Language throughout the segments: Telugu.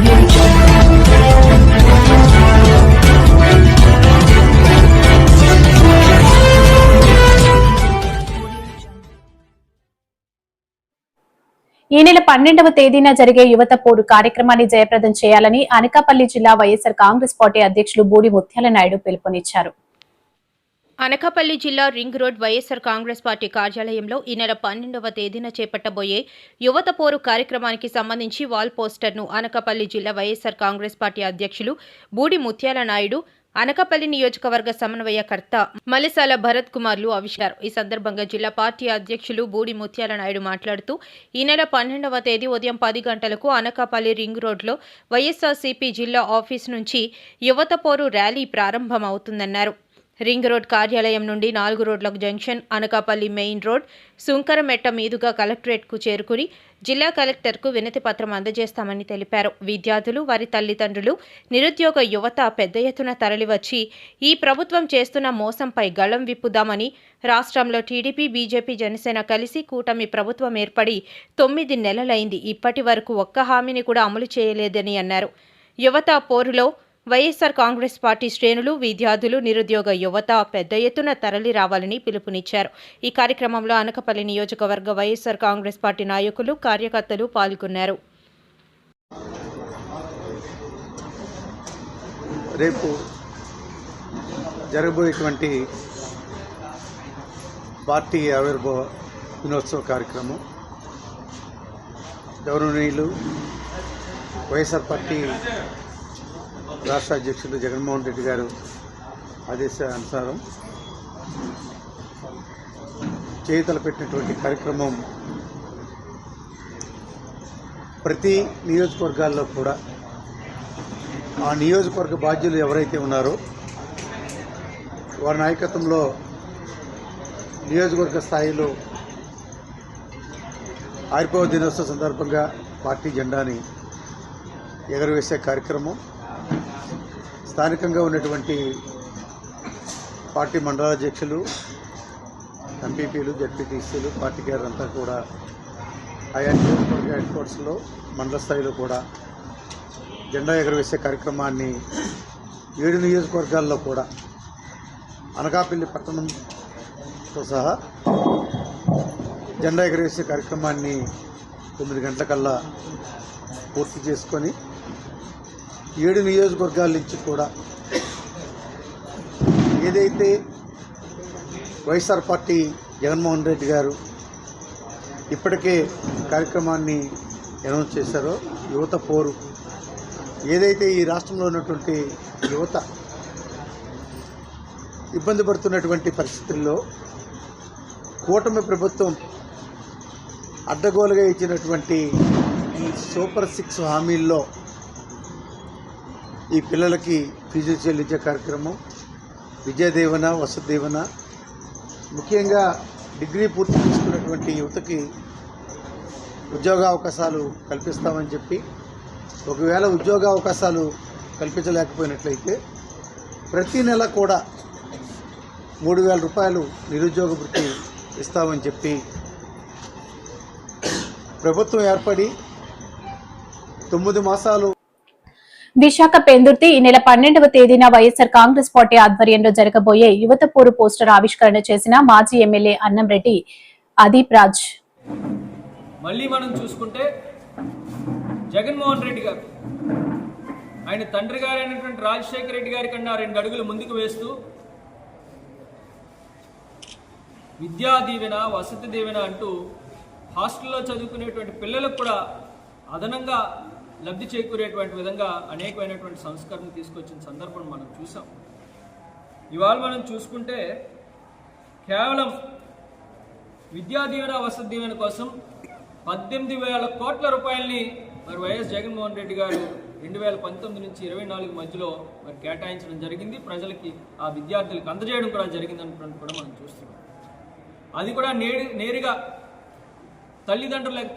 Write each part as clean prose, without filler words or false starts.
ఈ నెల 12వ తేదీన జరిగే యువత పోరు కార్యక్రమాన్ని జయప్రదం చేయాలని అనకాపల్లి జిల్లా వైఎస్ఆర్ కాంగ్రెస్ పార్టీ అధ్యక్షులు బూడి ముత్యాల నాయుడు పిలుపునిచ్చారు. అనకాపల్లి జిల్లా ring road YSR Congress party కార్యాలయంలో ఈ నెల 12వ తేదీన చేపట్టబోయే యువత పోరు కార్యక్రమానికి సంబంధించి వాల్ పోస్టర్ను అనకాపల్లి జిల్లా వైఎస్ఆర్ కాంగ్రెస్ పార్టీ అధ్యక్షులు బూడి ముత్యాల నాయుడు, అనకాపల్లి నియోజకవర్గ సమన్వయకర్త మలిసాల భరత్ కుమార్లు ఆవిష్కరించారు. ఈ సందర్భంగా జిల్లా పార్టీ అధ్యక్షులు బూడి ముత్యాల నాయుడు మాట్లాడుతూ ఈ నెల 12వ తేదీ ఉదయం 10 గంటలకు అనకాపల్లి రింగ్ రోడ్లో వైఎస్ఆర్సీపీ జిల్లా ఆఫీస్ నుంచి యువత పోరు ర్యాలీ ప్రారంభమవుతుందన్నారు. రింగ్ రోడ్ కార్యాలయం నుండి 4 రోడ్ల junction, Anakapalli main road, Sunkarametta మీదుగా కలెక్టరేట్కు చేరుకుని జిల్లా కలెక్టర్కు వినతి పత్రం అందజేస్తామని తెలిపారు. విద్యార్థులు, వారి తల్లిదండ్రులు, నిరుద్యోగ యువత పెద్ద ఎత్తున తరలివచ్చి ఈ ప్రభుత్వం చేస్తున్న మోసంపై గళం విప్పుదామని, రాష్ట్రంలో టీడీపీ, బీజేపీ, జనసేన కలిసి కూటమి ప్రభుత్వం ఏర్పడి 9 నెలలైంది. ఇప్పటి వరకు ఒక్క హామీని కూడా అమలు చేయలేదని అన్నారు. యువత పోరులో వైఎస్ఆర్ కాంగ్రెస్ పార్టీ శ్రేణులు, విద్యార్థులు, నిరుద్యోగ యువత పెద్ద ఎత్తున తరలి రావాలని పిలుపునిచ్చారు. ఈ కార్యక్రమంలో అనకాపల్లి నియోజకవర్గ వైఎస్ఆర్ కాంగ్రెస్ పార్టీ నాయకులు, కార్యకర్తలు పాల్గొన్నారు. రేపు జరగబోయేటువంటి పార్టీ ఆవిర్భావ దినోత్సవ కార్యక్రమం గౌరవనీయులు వైఎస్ఆర్ పార్టీ రాష్ట్ర అధ్యక్షులు జగన్మోహన్ రెడ్డి గారు ఆదేశానుసారం చేతలపెట్టినటువంటి కార్యక్రమం ప్రతి నియోజకవర్గాల్లో కూడా ఆ నియోజకవర్గ బాధ్యులు ఎవరైతే ఉన్నారో వారి నాయకత్వంలో నియోజకవర్గ స్థాయిలో ఆవిర్భావ దినోత్సవ సందర్భంగా పార్టీ జెండాని ఎగరవేసే కార్యక్రమం స్థానికంగా ఉన్నటువంటి పార్టీ మండలాధ్యక్షులు, ఎంపీపీలు, జడ్పీటీసీలు, పార్టీ కేడరంతా కూడా ఆయా నియోజకవర్గ హెడ్ క్వార్టర్స్లో మండల స్థాయిలో కూడా జెండా ఎగరవేసే కార్యక్రమాన్ని 7 నియోజకవర్గాల్లో కూడా అనకాపల్లి పట్టణంతో సహా జెండా ఎగరవేసే కార్యక్రమాన్ని 9 గంటలకల్లా పూర్తి చేసుకొని 7 నియోజకవర్గాల నుంచి కూడా ఏదైతే వైఎస్ఆర్ పార్టీ జగన్మోహన్ రెడ్డి గారు ఇప్పటికే కార్యక్రమాన్ని అనౌన్స్ చేశారో యువత పోరు, ఏదైతే ఈ రాష్ట్రంలో ఉన్నటువంటి యువత ఇబ్బంది పడుతున్నటువంటి పరిస్థితుల్లో కూటమి ప్రభుత్వం అడ్డగోలుగా ఇచ్చినటువంటి ఈ సూపర్ 6 హామీల్లో ఈ పిల్లలకి ఫీజులు చెల్లించే కార్యక్రమం, విద్యాదీవెన, వసతి దీవెన, ముఖ్యంగా డిగ్రీ పూర్తి చేసుకున్నటువంటి యువతకి ఉద్యోగ అవకాశాలు కల్పిస్తామని చెప్పి, ఒకవేళ ఉద్యోగ అవకాశాలు కల్పించలేకపోయినట్లయితే ప్రతి నెల కూడా 3,000 రూపాయలు నిరుద్యోగ వృత్తి ఇస్తామని చెప్పి ప్రభుత్వం ఏర్పడి 9 మాసాలు. విశాఖ పెందుర్తి ఈ నెల 12వ తేదీన వైఎస్ఆర్ కాంగ్రెస్ పార్టీ ఆధ్వర్యంలో జరగబోయే యువత పోరు పోస్టర్ ఆవిష్కరణ చేసిన మాజీ ఎమ్మెల్యే అన్నంరెడ్డి అదీప్ రాజ్. మళ్ళీ మనం చూసుకుంటే జగన్మోహన్ రెడ్డి గారు ఆయన తండ్రి గారైనటువంటి రాజశేఖర రెడ్డి గారి కన్నా 2 అడుగులు ముందుకు వేస్తూ విద్యా దీవెన, వసతి దీవెన అంటూ హాస్టల్లో చదువుకునేటువంటి పిల్లలకు కూడా అదనంగా లబ్ధి చేకూరేటువంటి విధంగా అనేకమైనటువంటి సంస్కరణ తీసుకొచ్చిన సందర్భం మనం చూసాం. ఇవాళ మనం చూసుకుంటే కేవలం విద్యా దీవెన, వసతి దీవెన కోసం 18,000 కోట్ల రూపాయలని మరి వైఎస్ జగన్మోహన్ రెడ్డి గారు 2019 నుంచి 24 మధ్యలో మరి కేటాయించడం జరిగింది. ప్రజలకి, ఆ విద్యార్థులకు అందజేయడం కూడా జరిగిందన్నటువంటి కూడా మనం చూస్తున్నాం. అది కూడా నేరుగా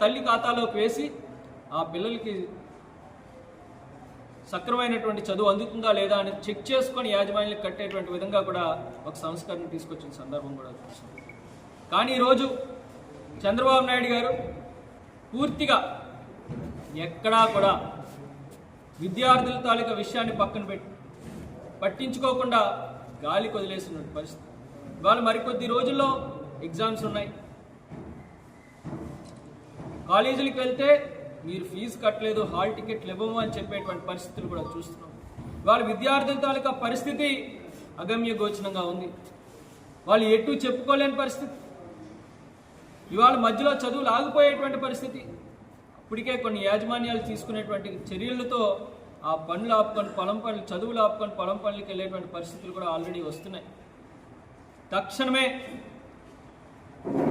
తల్లి ఖాతాలోకి వేసి ఆ పిల్లలకి సక్రమైనటువంటి చదువు అందుతుందా లేదా అని చెక్ చేసుకొని యాజమాన్యాలకు కట్టేటువంటి విధంగా కూడా ఒక సంస్కరణ తీసుకొచ్చిన సందర్భం కూడా చూస్తాం. కానీ ఈరోజు చంద్రబాబు నాయుడు గారు పూర్తిగా ఎక్కడా కూడా విద్యార్థుల తాలూకా విషయాన్ని పక్కన పట్టించుకోకుండా గాలికి వదిలేసిన పరిస్థితి. ఇవాళ మరికొద్ది రోజుల్లో ఎగ్జామ్స్ ఉన్నాయి. కాలేజీలకు వెళ్తే మీరు ఫీజు కట్టలేదు, హాల్ టికెట్లు ఇవ్వము అని చెప్పేటువంటి పరిస్థితులు కూడా చూస్తున్నాం. ఇవాళ విద్యార్థుల తాలూకా పరిస్థితి అగమ్య గోచరంగా ఉంది. వాళ్ళు ఎటు చెప్పుకోలేని పరిస్థితి. ఇవాళ మధ్యలో చదువులు ఆగిపోయేటువంటి పరిస్థితి. ఇప్పటికే కొన్ని యాజమాన్యాలు తీసుకునేటువంటి చర్యలతో ఆ పనులు ఆపుకొని పొలం పనులు, చదువులు ఆపుకొని పొలం పనులకి వెళ్ళేటువంటి పరిస్థితులు కూడా ఆల్రెడీ వస్తున్నాయి. తక్షణమే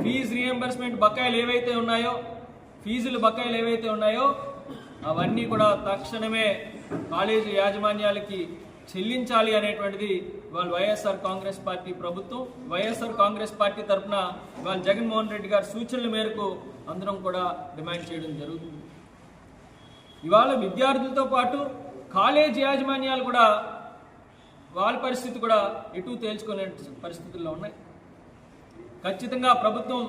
ఫీజు రీఎంబర్స్మెంట్ బకాయిలు ఏవైతే ఉన్నాయో, ఫీజులు బకాయిలు ఏవైతే ఉన్నాయో అవన్నీ కూడా తక్షణమే కాలేజీ యాజమాన్యాలకి చెల్లించాలి అనేటువంటిది ఇవాళ వైఎస్ఆర్ కాంగ్రెస్ పార్టీ ప్రభుత్వం, వైఎస్ఆర్ కాంగ్రెస్ పార్టీ తరఫున ఇవాళ జగన్మోహన్ రెడ్డి గారి సూచనల మేరకు అందరం కూడా డిమాండ్ చేయడం జరుగుతుంది. ఇవాళ విద్యార్థులతో పాటు కాలేజీ యాజమాన్యాలు కూడా వాళ్ళ పరిస్థితి కూడా ఎటు తేల్చుకునే పరిస్థితుల్లో ఉన్నాయి. ఖచ్చితంగా ప్రభుత్వం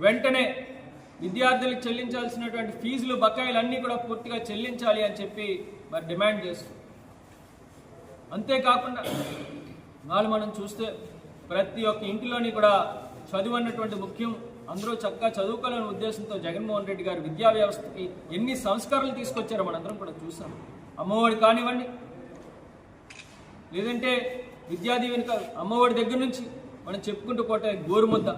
వెంటనే విద్యార్థులకు చెల్లించాల్సినటువంటి ఫీజులు బకాయిలన్నీ కూడా పూర్తిగా చెల్లించాలి అని చెప్పి మరి డిమాండ్ చేస్తుంది. అంతేకాకుండా వాళ్ళు మనం చూస్తే ప్రతి ఒక్క ఇంటిలోని కూడా చదువు అన్నటువంటి ముఖ్యం, అందరూ చక్కగా చదువుకోవాలనే ఉద్దేశంతో జగన్మోహన్ రెడ్డి గారు విద్యా వ్యవస్థకి ఎన్ని సంస్కరణలు తీసుకొచ్చారో మనందరం కూడా చూసాం. అమ్మఒడి కానివ్వండి, లేదంటే విద్యా దీవెన, అమ్మఒడి దగ్గర నుంచి మనం చెప్పుకుంటూ పోతే గోరుముద్ద,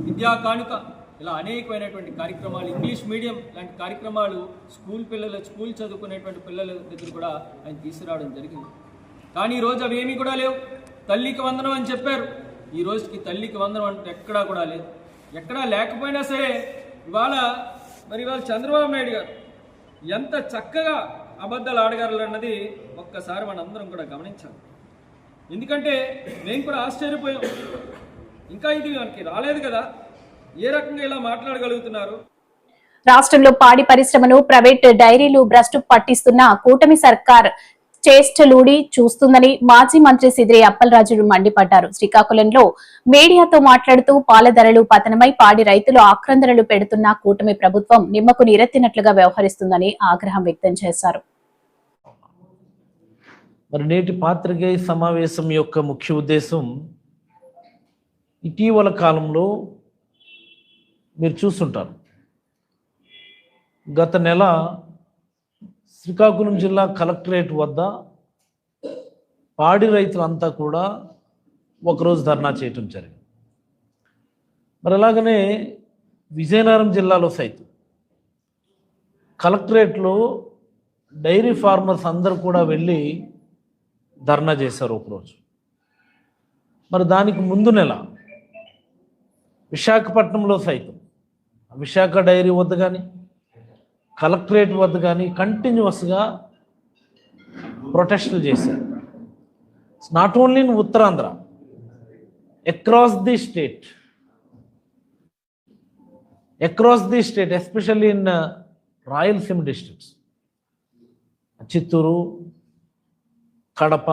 విద్యా కానుక, ఇలా అనేకమైనటువంటి కార్యక్రమాలు, ఇంగ్లీష్ మీడియం లాంటి కార్యక్రమాలు స్కూల్ చదువుకునేటువంటి పిల్లల దగ్గర కూడా ఆయన తీసుకురావడం జరిగింది. కానీ ఈరోజు అవి ఏమీ కూడా లేవు. తల్లికి వందనం అని చెప్పారు, ఈ రోజుకి తల్లికి వందనం అంటే ఎక్కడా కూడా లేదు. ఎక్కడా లేకపోయినా సరే ఇవాళ చంద్రబాబు నాయుడు గారు ఎంత చక్కగా అబద్ధాలు ఆడగలరు అన్నది ఒక్కసారి మనందరం కూడా గమనించాలి. ఎందుకంటే మేము కూడా ఆశ్చర్యపోయాం, ఇంకా ఇది మనకి రాలేదు కదా, ఏ రకంగా ఇలా మాట్లాడగలుగుతున్నారు. రాష్ట్రంలో పాడి పరిశ్రమను ప్రైవేట్ డైరీలు భ్రష్టు పట్టిస్తున్న కూటమి సర్కార్ చేష్టలూడి చూస్తుందని మాజీ మంత్రి సిద్రి అప్పలరాజు మండిపడ్డారు. శ్రీకాకుళంలో మీడియాతో మాట్లాడుతూ పాల ధరలు పతనమై పాడి రైతులు ఆక్రందనలు పెడుతున్న కూటమి ప్రభుత్వం నిమ్మకు నీరెత్తినట్లుగా వ్యవహరిస్తుందని ఆగ్రహం వ్యక్తం చేశారు. మరి నేటి పాత్రికేయ సమావేశం యొక్క ముఖ్య ఉద్దేశం, ఇటీవల కాలంలో మీరు చూస్తుంటారు, గత నెల శ్రీకాకుళం జిల్లా కలెక్టరేట్ వద్ద పాడి రైతులంతా కూడా ఒకరోజు ధర్నా చేయటం జరిగింది. మరి అలాగనే విజయనగరం జిల్లాలో సైతం కలెక్టరేట్లో డైరీ ఫార్మర్స్ అందరూ కూడా వెళ్ళి ధర్నా చేశారు ఒకరోజు. మరి దానికి ముందు నెల విశాఖపట్నంలో సైతం విశాఖ డైరీ వద్ద కానీ కలెక్టరేట్ వద్ద కానీ కంటిన్యూస్గా ప్రొటెస్టులు చేశారు. Not only in Uttarandhra, across the state, especially in Rayalaseema districts, Chittoor, Kadapa,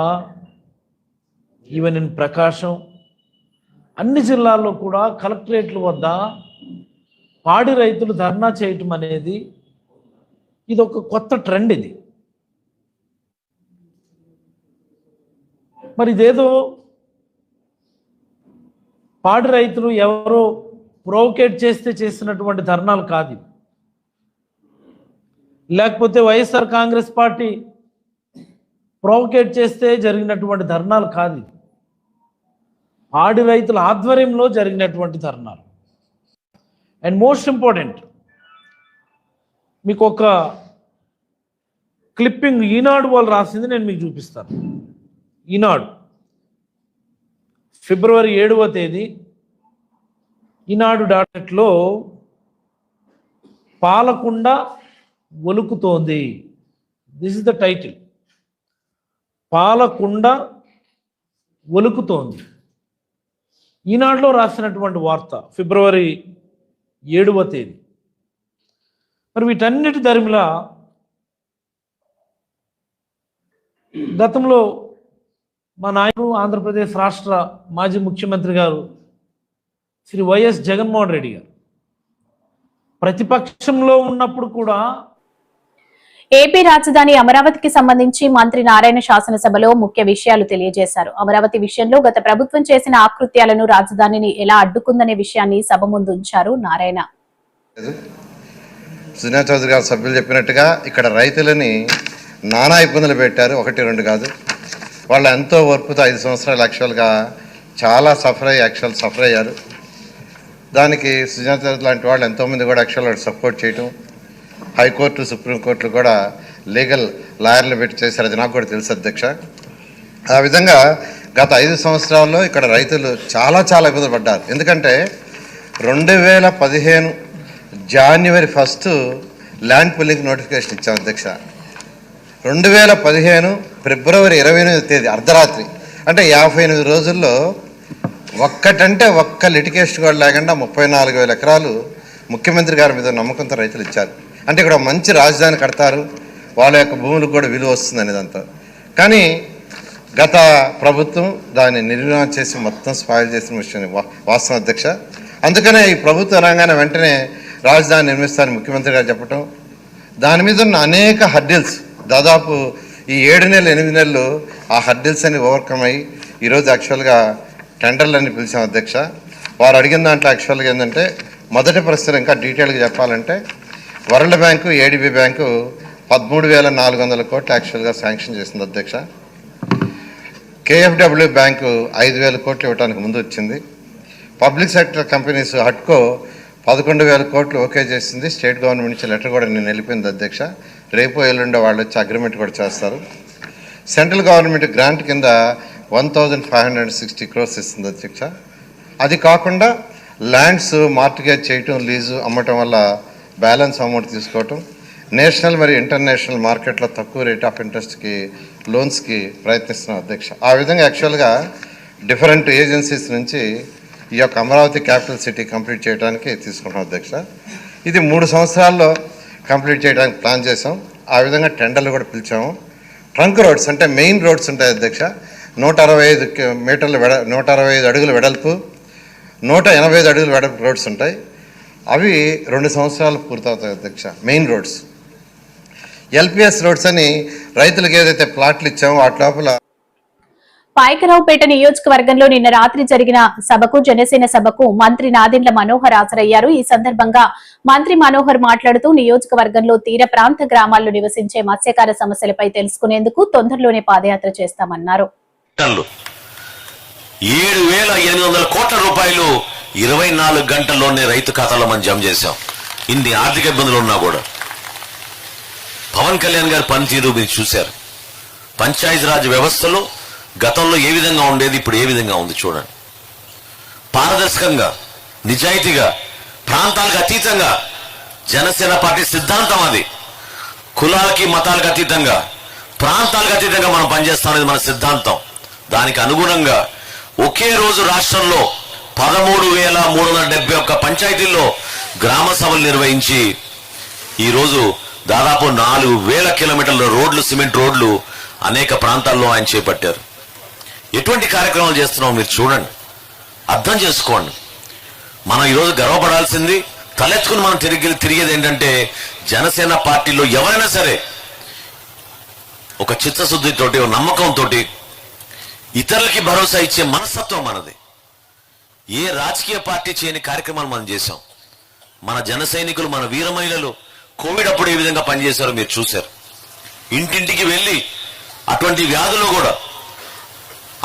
even in Prakasam, అన్ని జిల్లాల్లో కూడా కలెక్టరేట్ల వద్ద పాడి రైతులు ధర్నా చేయటం అనేది ఇది ఒక కొత్త ట్రెండ్. ఇది మరి ఇదేదో పాడి రైతులు ఎవరో ప్రొవోకేట్ చేస్తే చేసినటువంటి ధర్నాలు కాదు, లేకపోతే వైఎస్ఆర్ కాంగ్రెస్ పార్టీ ప్రొవోకేట్ చేస్తే జరిగినటువంటి ధర్నాలు కాదు. పాడి రైతుల ఆధ్వర్యంలో జరిగినటువంటి ధర్నాలు. అండ్ మోస్ట్ ఇంపార్టెంట్, మీకు ఒక క్లిప్పింగ్ ఈనాడు వాళ్ళు రాసింది నేను మీకు చూపిస్తాను. ఈనాడు ఫిబ్రవరి 7వ తేదీ ఈనాడు డాటెట్లో పాలకుండ ఒలుకుతోంది, దిస్ ఇస్ ద టైటిల్. పాలకుండ ఒలుకుతోంది, ఈనాడులో రాసినటువంటి వార్త, ఫిబ్రవరి 7వ తేదీ. మరి వీటన్నిటి ధర్మిలా గతంలో మా నాయకుడు ఆంధ్రప్రదేశ్ రాష్ట్ర మాజీ ముఖ్యమంత్రి గారు శ్రీ వైఎస్ జగన్మోహన్ రెడ్డి గారు ప్రతిపక్షంలో ఉన్నప్పుడు కూడా ఏపీ రాజధాని అమరావతికి సంబంధించి మంత్రి నారాయణ శాసనసభలో ముఖ్య విషయాలు తెలియజేశారు. అమరావతి విషయంలో గత ప్రభుత్వం చేసిన ఆకృత్యాలను రాజధానిని ఎలా అడ్డుకుందనే విషయాన్ని సభ ముందు ఉంచారు నారాయణ. సుజనా చౌదరి గారు సభ్యులు చెప్పినట్టుగా ఇక్కడ రైతులని నానా ఇబ్బందులు పెట్టారు, 1-2 కాదు. వాళ్ళు ఎంతో ఓర్పుతో 5 సంవత్సరాలు యాక్చువల్గా చాలా సఫర్ అయ్యారు. దానికి సుజనా చౌదరి లాంటి వాళ్ళు ఎంతోమంది కూడా యాక్చువల్గా సపోర్ట్ చేయటం, హైకోర్టు సుప్రీంకోర్టులు కూడా లీగల్ లాయర్లు పెట్టి చేశారు. అది నాకు కూడా తెలుసు అధ్యక్ష. ఆ విధంగా గత 5 సంవత్సరాల్లో ఇక్కడ రైతులు చాలా ఇబ్బందులు పడ్డారు. ఎందుకంటే 2015 జనవరి 1 ల్యాండ్ పుల్లింగ్ నోటిఫికేషన్ ఇచ్చాం అధ్యక్ష. 2015 ఫిబ్రవరి 28వ తేదీ అర్ధరాత్రి, అంటే 58 రోజుల్లో ఒక్క లిటిగేషన్ కూడా లేకుండా 34,000 ఎకరాలు ముఖ్యమంత్రి గారి మీద నమ్మకంతో రైతులు ఇచ్చారు. అంటే ఇక్కడ మంచి రాజధాని కడతారు, వాళ్ళ యొక్క భూములకు కూడా విలువ వస్తుంది అనేదంతా. కానీ గత ప్రభుత్వం దాన్ని నిర్వహణ చేసి మొత్తం స్పాయిల్ చేసిన విషయం వాస్తవం అధ్యక్ష. అందుకనే ఈ ప్రభుత్వం రంగానే వెంటనే రాజధాని నిర్మిస్తారని ముఖ్యమంత్రి గారు చెప్పటం, దాని మీద ఉన్న అనేక హర్డిల్స్, దాదాపు ఈ 7 నెలలు 8 నెలలు ఆ హర్డిల్స్ అని ఓవర్కమ్ అయ్యి ఈరోజు యాక్చువల్గా టెండర్లన్నీ పిలిచాం అధ్యక్ష. వారు అడిగిన దాంట్లో యాక్చువల్గా ఏంటంటే, మొదటి ప్రశ్న ఇంకా డీటెయిల్గా చెప్పాలంటే, వరల్డ్ బ్యాంకు ఏడీబీ బ్యాంకు 13,400 కోట్లు యాక్చువల్గా శాంక్షన్ చేసింది అధ్యక్ష. కేఎఫ్డబ్ల్యూ బ్యాంకు 5,000 కోట్లు ఇవ్వడానికి ముందు వచ్చింది. పబ్లిక్ సెక్టర్ కంపెనీస్ హట్కో 11,000 కోట్లు ఓకే చేసింది. స్టేట్ గవర్నమెంట్ నుంచి లెటర్ కూడా నేను వెళ్ళిపోయింది అధ్యక్ష. రేపు ఎల్లుండే వాళ్ళు వచ్చి అగ్రిమెంట్ కూడా చేస్తారు. సెంట్రల్ గవర్నమెంట్ గ్రాంట్ కింద 1,560 crores ఇస్తుంది అధ్యక్ష. అది కాకుండా ల్యాండ్స్ మార్టిగేజ్ చేయటం, లీజు అమ్మటం వల్ల బ్యాలెన్స్ అమౌంట్ తీసుకోవటం, నేషనల్ మరియు ఇంటర్నేషనల్ మార్కెట్లో తక్కువ రేట్ ఆఫ్ ఇంట్రెస్ట్కి లోన్స్కి ప్రయత్నిస్తున్నాం అధ్యక్ష. ఆ విధంగా యాక్చువల్గా డిఫరెంట్ ఏజెన్సీస్ నుంచి ఈ యొక్క అమరావతి క్యాపిటల్ సిటీ కంప్లీట్ చేయడానికి తీసుకుంటాం అధ్యక్ష. ఇది 3 సంవత్సరాల్లో కంప్లీట్ చేయడానికి ప్లాన్ చేసాం. ఆ విధంగా టెండర్లు కూడా పిలిచాము. ట్రంక్ రోడ్స్ అంటే మెయిన్ రోడ్స్ ఉంటాయి అధ్యక్ష. 165 అడుగుల వెడల్పు, 185 అడుగుల వెడల్పు రోడ్స్ ఉంటాయి. అవి 2 సంవత్సరాలు పూర్తవుతాయి అధ్యక్ష. మెయిన్ రోడ్స్ ఎల్పిఎస్ రోడ్స్ అని రైతులకు ఏదైతే ప్లాట్లు ఇచ్చామో వాటి లోపల. పాయకరావుపేట నియోజకవర్గంలో నిన్న రాత్రి జరిగిన సభకు జనసేన సభకు మంత్రి నాదెండ్ల మనోహర్ హాజరయ్యారు. ఈ సందర్భంగా మంత్రి మనోహర్ మాట్లాడుతూ నియోజకవర్గంలో తీర ప్రాంత గ్రామాల్లో నివసించే మత్స్యకార సమస్యలపై తెలుసుకునేందుకు తొందరలోనే పాదయాత్ర చేస్తామన్నారు. 7,800 కోట్ల రూపాయలు 24 గంటల్లోనే రైతు ఖాతాలో మనం జమ చేశాం. ఇన్ని ఆర్థిక ఇబ్బందులు ఉన్నా కూడా పవన్ కళ్యాణ్ గారి పనితీరు మీరు చూశారు. పంచాయతీరాజ్ వ్యవస్థలో గతంలో ఏ విధంగా ఉండేది, ఇప్పుడు ఏ విధంగా ఉంది చూడండి. పారదర్శకంగా, నిజాయితీగా, ప్రాంతాలకు అతీతంగా జనసేన పార్టీ సిద్ధాంతం అది. కులాలకి మతాలకు అతీతంగా, ప్రాంతాలకు అతీతంగా మనం పనిచేస్తాం అనేది మన సిద్ధాంతం. దానికి అనుగుణంగా ఒకే రోజు రాష్ట్రంలో 13,371 పంచాయతీల్లో గ్రామ సభలు నిర్వహించి ఈరోజు దాదాపు 4,000 కిలోమీటర్ల రోడ్లు, సిమెంట్ రోడ్లు అనేక ప్రాంతాల్లో ఆయన చేపట్టారు. ఎటువంటి కార్యక్రమాలు చేస్తున్నామో మీరు చూడండి, అర్థం చేసుకోండి. మనం ఈరోజు గర్వపడాల్సింది, తలెత్తుకుని మనం తిరిగేది ఏంటంటే, జనసేన పార్టీలో ఎవరైనా సరే ఒక చిత్తశుద్ధితోటి, ఒక నమ్మకంతో ఇతరులకి భరోసా ఇచ్చే మనస్తత్వం మనది. ఏ రాజకీయ పార్టీ చేయని కార్యక్రమాలు మనం చేశాం. మన జన సైనికులు, మన వీర మహిళలు కోవిడ్ అప్పుడు ఏ విధంగా పనిచేశారో మీరు చూశారు. ఇంటింటికి వెళ్ళి అటువంటి వ్యాధులు కూడా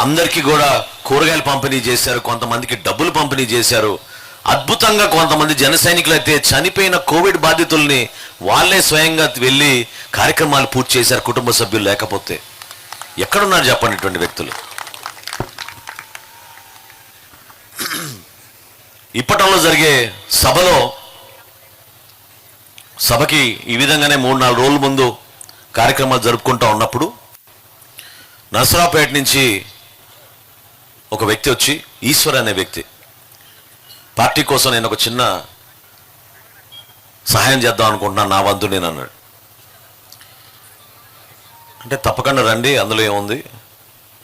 అందరికీ కూడా కూరగాయలు పంపిణీ చేశారు, కొంతమందికి డబ్బులు పంపిణీ చేశారు. అద్భుతంగా కొంతమంది జన సైనికులు అయితే చనిపోయిన కోవిడ్ బాధితుల్ని వాళ్ళే స్వయంగా వెళ్ళి కార్యక్రమాలు పూర్తి చేశారు, కుటుంబ సభ్యులు లేకపోతే. ఎక్కడున్నారు చెప్పండి ఇటువంటి వ్యక్తులు? ఇప్పటంలో జరిగే సభకి ఈ విధంగానే 3-4 రోజుల ముందు కార్యక్రమాలు జరుపుకుంటూ ఉన్నప్పుడు నర్సరావుపేట నుంచి ఒక వ్యక్తి వచ్చి, ఈశ్వర్ అనే వ్యక్తి, పార్టీ కోసం నేను ఒక చిన్న సహాయం చేద్దాం అనుకుంటున్నాను, నా వంతు నేను అన్నాడు. అంటే తప్పకుండా రండి, అందులో ఏముంది,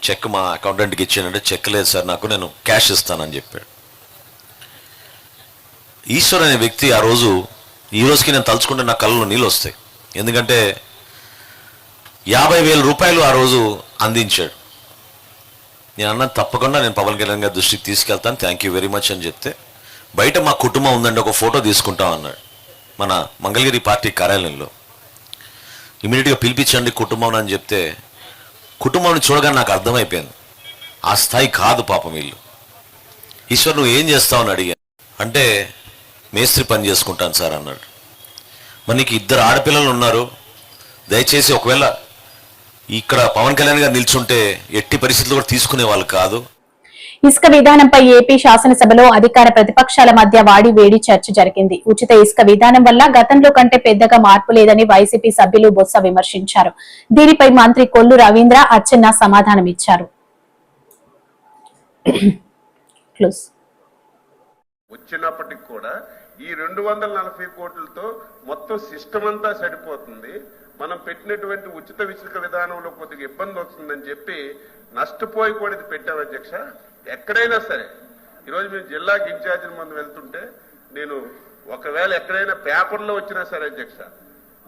చెక్ మా అకౌంటెంట్కి ఇచ్చానంటే, చెక్ లేదు సార్ నాకు, నేను క్యాష్ ఇస్తానని చెప్పాడు. ఈశ్వర్ అనే వ్యక్తి ఆ రోజు, ఈ రోజుకి నేను తలుచుకుంటే నా కళ్ళలో నీళ్ళు వస్తాయి. ఎందుకంటే 50,000 రూపాయలు ఆ రోజు అందించాడు. నేను అన్న తప్పకుండా నేను పవన్ కళ్యాణ్ గారి దృష్టికి తీసుకెళ్తాను, థ్యాంక్ యూ వెరీ మచ్ అని చెప్తే, బయట మా కుటుంబం ఉందండి ఒక ఫోటో తీసుకుంటాం అన్నాడు మన మంగళగిరి పార్టీ కార్యాలయంలో. ఇమీడియట్గా పిలిపించండి కుటుంబం అని చెప్తే, కుటుంబాన్ని చూడగానే నాకు అర్థమైపోయింది ఆ స్థాయి కాదు పాపం వీళ్ళు. ఈశ్వర్ నువ్వు ఏం చేస్తావు అని అడిగాను. అంటే మేస్త్రి పని చేసుకుంటాను సార్ అన్నాడు. మరి నీకు 2 ఆడపిల్లలు ఉన్నారు, దయచేసి ఒకవేళ ఇక్కడ పవన్ కళ్యాణ్ గారు నిల్చుంటే ఎట్టి పరిస్థితులు కూడా తీసుకునే వాళ్ళు కాదు. ఇసుక విధానంపై ఏపీ శాసనసభలో అధికార ప్రతిపక్షాల మధ్య వాడి వేడి చర్చ జరిగింది. ఉచిత ఇసుక విధానం వల్ల గతంలో కంటే పెద్దగా మార్పు లేదని వైసీపీ సభ్యులు బొత్స విమర్శించారు. దీనిపై మంత్రి కొల్లు రవీంద్ర అచ్చెన్న సమాధానమిచ్చారు. వచ్చినప్పటికి కూడా ఈ 240 కోట్లతో మొత్తం సిస్టమ్ అంతా సరిపోతుంది. మనం పెట్టినటువంటి ఉచిత ఇసుక విధానంలో కొద్దిగా ఇబ్బంది వస్తుందని చెప్పి నష్టపోయి కూడా ఇది పెట్టాం అధ్యక్ష. ఎక్కడైనా సరే ఈరోజు మేము జిల్లాకి ఇన్ఛార్జి ముందు వెళ్తుంటే, నేను ఒకవేళ ఎక్కడైనా పేపర్లో వచ్చినా సరే అధ్యక్ష,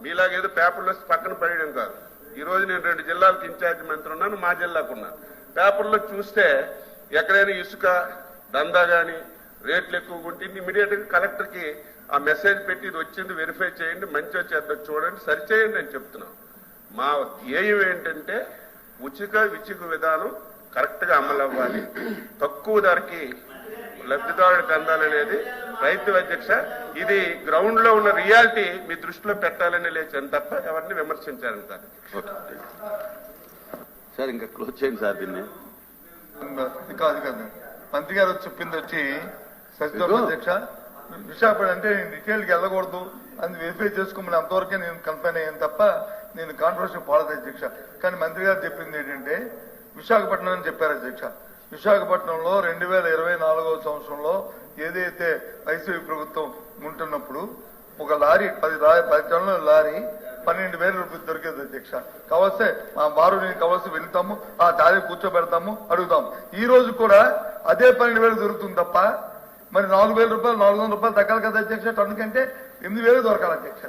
మీలాగేదో పేపర్లో పక్కన పడేయడం కాదు. ఈరోజు నేను 2 జిల్లాలకు ఇన్ఛార్జి మంత్రి ఉన్నాను, మా జిల్లాకు ఉన్నాను. పేపర్లో చూస్తే ఎక్కడైనా ఇసుక దందా కానీ రేట్లు ఎక్కువగా ఉంటే ఇమీడియట్గా కలెక్టర్కి ఆ మెసేజ్ పెట్టి ఇది వచ్చింది వెరిఫై చేయండి, మంచిగా చేద్దాం చూడండి, సరిచేయండి అని చెప్తున్నాం. మా ధ్యేయం ఏంటంటే ఉచిత విధానం కరెక్ట్గా అమలు అవ్వాలి, తక్కువ ధరకి లబ్ధిదారుడికి అందాలనేది రైతు అధ్యక్ష. ఇది గ్రౌండ్ లో ఉన్న రియాలిటీ మీ దృష్టిలో పెట్టాలని లేచాను తప్ప ఎవరిని విమర్శించాలని కాదు. సార్ ఇంకా క్లోజ్ చేయండి సార్ దీన్ని. కాదు కాదు మంత్రి గారు చెప్పింది వచ్చి సచివ అధ్యక్ష, విశాఖపట్నం అంటే డీటెయిల్కి వెళ్ళకూడదు అని వెరిఫై చేసుకోమని అంతవరకే నేను కన్ఫైన్ అయ్యాను తప్ప నేను కాంట్రవర్సీ పోలేదు అధ్యక్ష. కానీ మంత్రి గారు చెప్పింది ఏంటంటే విశాఖపట్నం అని చెప్పారు అధ్యక్ష. విశాఖపట్నంలో 2024 సంవత్సరంలో ఏదైతే వైసీపీ ప్రభుత్వం ఉంటున్నప్పుడు ఒక లారీ 10 టన్నుల లారీ 12,000 రూపాయలు దొరికేది అధ్యక్ష. కావస్తే మా బారు నేను కావలసి వెళ్తాము, ఆ దారి కూర్చోబెడతాము, అడుగుతాము. ఈ రోజు కూడా అదే 12,000 దొరుకుతుంది తప్ప మరి 4,000 రూపాయలు 400 రూపాయలు తగ్గాలి కదా అధ్యక్ష. టన్ను కంటే 8,000 దొరకాలి అధ్యక్ష.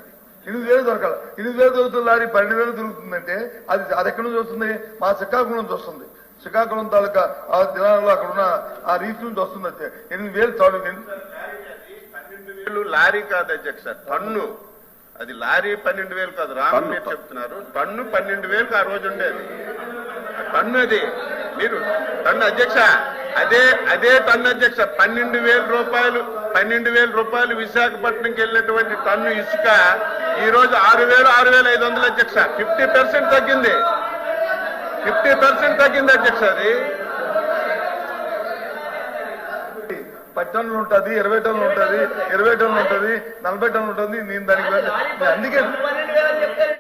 8,000 దొరకాలి. 8,000 దొరుకుతుంది లారీ 12,000 దొరుకుతుందంటే అది ఎక్కడి నుంచి వస్తుంది? మా శ్రీకాకుళం నుంచి వస్తుంది. శ్రీకాకుళం తాలూకా ఆ జిల్లాలో అక్కడ ఉన్న ఆ రీచ్ నుంచి వస్తుంది అధ్యక్ష. 8,000 చాలు. 12,000 లారీ కాదు అధ్యక్ష, టన్ను. అది లారీ 12,000 కాదు, రామ్ మీరు చెప్తున్నారు. టన్ను 12,000 ఆ రోజు ఉండేది టన్ను. అది మీరు టన్ను అధ్యక్ష, అదే టన్ను అధ్యక్ష. 12,000 రూపాయలు విశాఖపట్నంకి వెళ్ళినటువంటి టన్ను ఇసుక ఈ రోజు 6,500 అధ్యక్ష. 50% తగ్గింది. 50% తగ్గింది అధ్యక్ష. అది 10 టన్నులు ఉంటుంది, 20 టన్నులు ఉంటుంది, 20 టన్నులు ఉంటుంది, 40 టన్నులు ఉంటుంది. నేను దానికి అందుకే